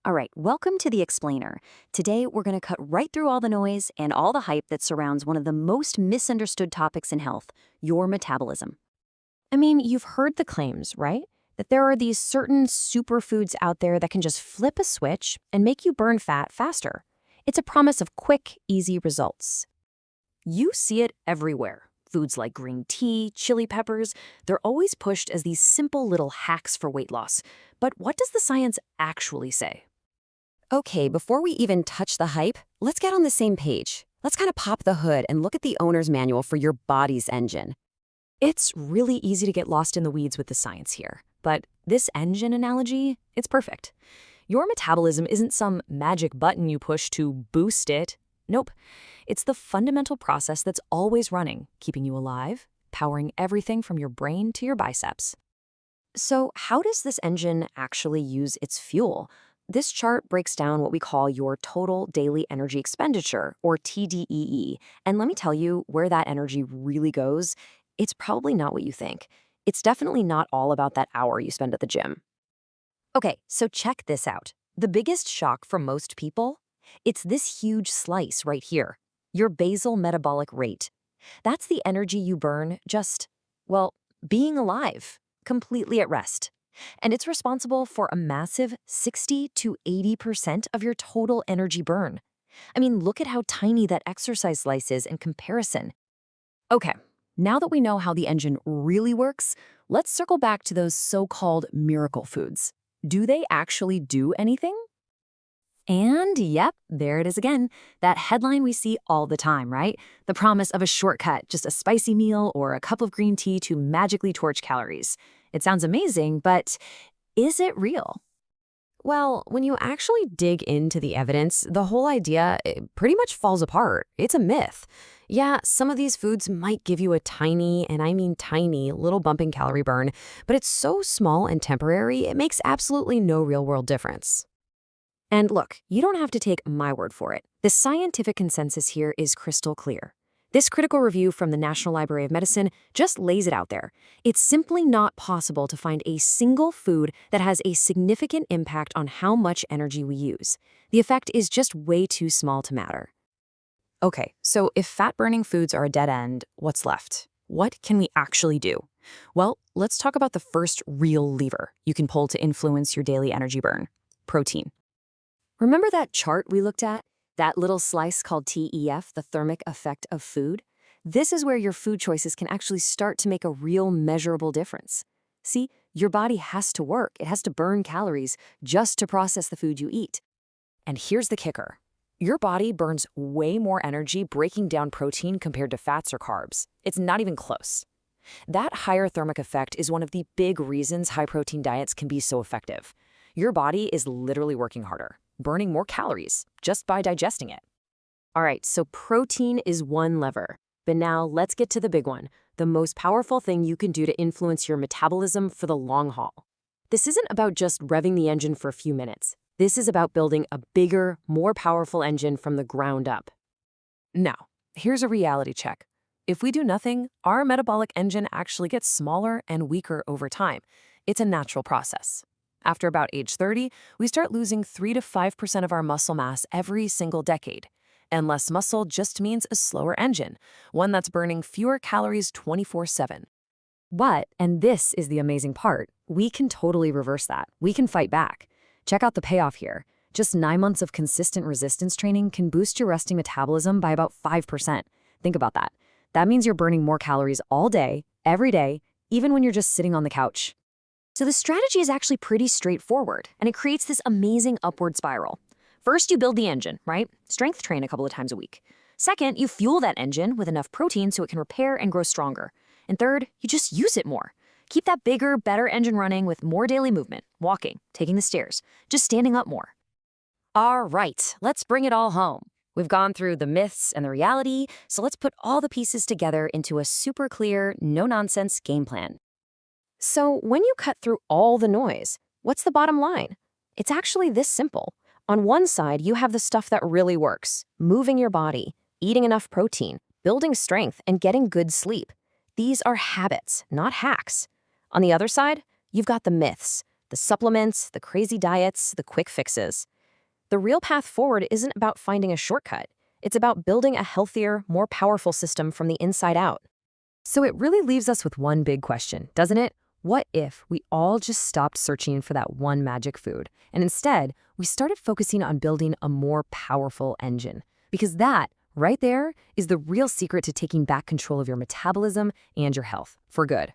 All right, welcome to The Explainer. Today, we're going to cut right through all the noise and all the hype that surrounds one of the most misunderstood topics in health, your metabolism. I mean, you've heard the claims, right? That there are these certain superfoods out there that can just flip a switch and make you burn fat faster. It's a promise of quick, easy results. You see it everywhere. Foods like green tea, chili peppers, they're always pushed as these simple little hacks for weight loss. But what does the science actually say? Okay, before we even touch the hype, let's get on the same page. Let's kind of pop the hood and look at the owner's manual for your body's engine. It's really easy to get lost in the weeds with the science here, but this engine analogy, it's perfect. Your metabolism isn't some magic button you push to boost it. Nope. It's the fundamental process that's always running, keeping you alive, powering everything from your brain to your biceps. So, how does this engine actually use its fuel? This chart breaks down what we call your total daily energy expenditure, or TDEE. And let me tell you where that energy really goes. It's probably not what you think. It's definitely not all about that hour you spend at the gym. Okay, so check this out. The biggest shock for most people? It's this huge slice right here, your basal metabolic rate. That's the energy you burn just, well, being alive, completely at rest. And it's responsible for a massive 60 to 80% of your total energy burn. I mean, look at how tiny that exercise slice is in comparison. Okay, now that we know how the engine really works, let's circle back to those so-called miracle foods. Do they actually do anything? And yep, there it is again. That headline we see all the time, right? The promise of a shortcut, just a spicy meal or a cup of green tea to magically torch calories. It sounds amazing, but is it real? Well, when you actually dig into the evidence, the whole idea pretty much falls apart. It's a myth. Yeah, some of these foods might give you a tiny, and I mean tiny, little bump in calorie burn, but it's so small and temporary, it makes absolutely no real-world difference. And look, you don't have to take my word for it. The scientific consensus here is crystal clear. This critical review from the National Library of Medicine just lays it out there. It's simply not possible to find a single food that has a significant impact on how much energy we use. The effect is just way too small to matter. Okay, so if fat-burning foods are a dead end, what's left? What can we actually do? Well, let's talk about the first real lever you can pull to influence your daily energy burn: protein. Remember that chart we looked at? That little slice called TEF, the thermic effect of food? This is where your food choices can actually start to make a real measurable difference. See, your body has to work. It has to burn calories just to process the food you eat. And here's the kicker. Your body burns way more energy breaking down protein compared to fats or carbs. It's not even close. That higher thermic effect is one of the big reasons high-protein diets can be so effective. Your body is literally working harder, burning more calories just by digesting it. All right, so protein is one lever. But now let's get to the big one, the most powerful thing you can do to influence your metabolism for the long haul. This isn't about just revving the engine for a few minutes. This is about building a bigger, more powerful engine from the ground up. Now, here's a reality check. If we do nothing, our metabolic engine actually gets smaller and weaker over time. It's a natural process. After about age 30, we start losing 3 to 5% of our muscle mass every single decade. And less muscle just means a slower engine, one that's burning fewer calories 24/7. But, and this is the amazing part, we can totally reverse that. We can fight back. Check out the payoff here. Just 9 months of consistent resistance training can boost your resting metabolism by about 5%. Think about that. That means you're burning more calories all day, every day, even when you're just sitting on the couch. So the strategy is actually pretty straightforward, and it creates this amazing upward spiral. First, you build the engine, right? Strength train a couple of times a week. Second, you fuel that engine with enough protein so it can repair and grow stronger. And third, you just use it more. Keep that bigger, better engine running with more daily movement, walking, taking the stairs, just standing up more. All right, let's bring it all home. We've gone through the myths and the reality, so let's put all the pieces together into a super clear, no-nonsense game plan. So when you cut through all the noise, what's the bottom line? It's actually this simple. On one side, you have the stuff that really works: moving your body, eating enough protein, building strength, and getting good sleep. These are habits, not hacks. On the other side, you've got the myths: The supplements, the crazy diets, the quick fixes. The real path forward isn't about finding a shortcut. It's about building a healthier, more powerful system from the inside out. So it really leaves us with one big question, doesn't it? What if we all just stopped searching for that one magic food, and instead, we started focusing on building a more powerful engine? Because that, right there, is the real secret to taking back control of your metabolism and your health, for good.